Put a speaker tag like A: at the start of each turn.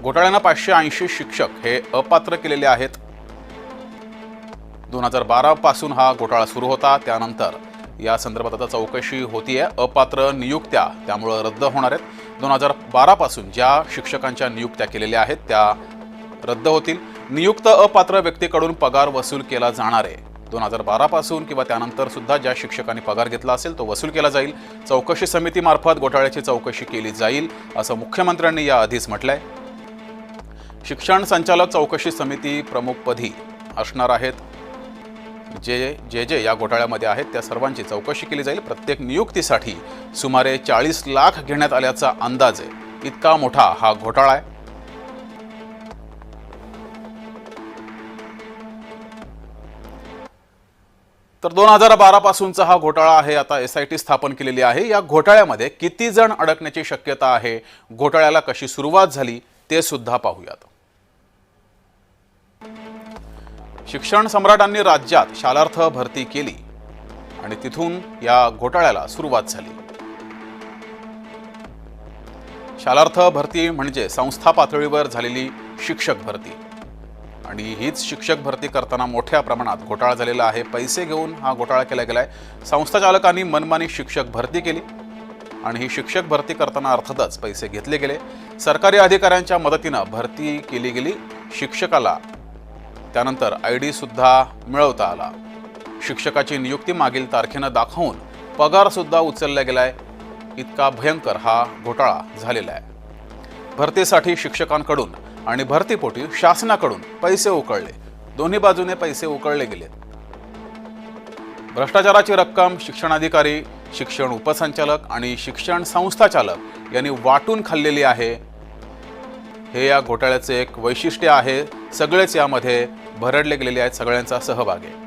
A: घोटाळ्यानं 580 शिक्षक हे अपात्र केलेले आहेत। 2012 पासून हा घोटाळा सुरू होता। त्यानंतर या संदर्भात आता चौकशी होतीये। अपात्र नियुक्त्या त्यामुळे रद्द होणार आहेत। 2012 पासून ज्या शिक्षकांच्या नियुक्त्या केलेल्या आहेत त्या रद्द होतील। नियुक्त अपात्र व्यक्तीकडून पगार वसूल केला जाणार आहे। 2012 पासून किंवा त्यानंतर सुद्धा ज्या शिक्षकांनी पगार घेतला असेल तो वसूल केला जाईल। चौकशी समितीमार्फत घोटाळ्याची चौकशी केली जाईल असं मुख्यमंत्र्यांनी याआधीच म्हटलंय। शिक्षण संचालक चौकशी समिती प्रमुखपदी असणार आहेत। जे या घोटाळ्यामध्ये आहेत त्या सर्वांची चौकशी केली जाईल। प्रत्येक नियुक्तीसाठी सुमारे 40 लाख घेण्यात आल्याचा अंदाज आहे। इतका मोठा हा घोटाळा आहे। तर 2012 पासूनचा हा घोटाळा आहे। आता SIT स्थापन केलेली आहे। या घोटाळ्यामध्ये किती जण अडकण्याची शक्यता आहे, घोटाळ्याला कशी सुरुवात झाली ते सुद्धा पाहूयात। शिक्षण सम्राटांनी राज्यात शालार्थ भरती केली आणि तिथून या घोटाळ्याला सुरुवात झाली। शालार्थ भरती म्हणजे संस्था पातळीवर झालेली शिक्षक भरती आणि हीच शिक्षक भरती करताना मोठ्या प्रमाणात घोटाळा झालेला आहे। पैसे घेऊन हा घोटाळा केला गेलाय। संस्था चालकांनी मनमानी शिक्षक भरती केली आणि ही शिक्षक भरती करताना अर्थातच पैसे घेतले गेले। सरकारी अधिकाऱ्यांच्या मदतीने भरती केली गेली। शिक्षकाला त्यानंतर ID सुद्धा मिळवता आला। शिक्षकाची नियुक्ती मागील तारखेनं दाखवून पगार सुद्धा उचलला गेलाय। इतका भयंकर हा घोटाळा झालेला आहे। भरतीसाठी शिक्षकांकडून आणि भरतीपोटी शासनाकडून पैसे उकळले। दोन्ही बाजूने पैसे उकळले गेले। भ्रष्टाचाराची रक्कम शिक्षणाधिकारी, शिक्षण उपसंचालक आणि शिक्षण संस्था चालक यांनी वाटून खाल्लेली आहे। हे या घोटाळ्याचे एक वैशिष्ट्य आहे। सगळेच यामध्ये भरडले गेलेले आहेत। सगळ्यांचा सहभाग आहे।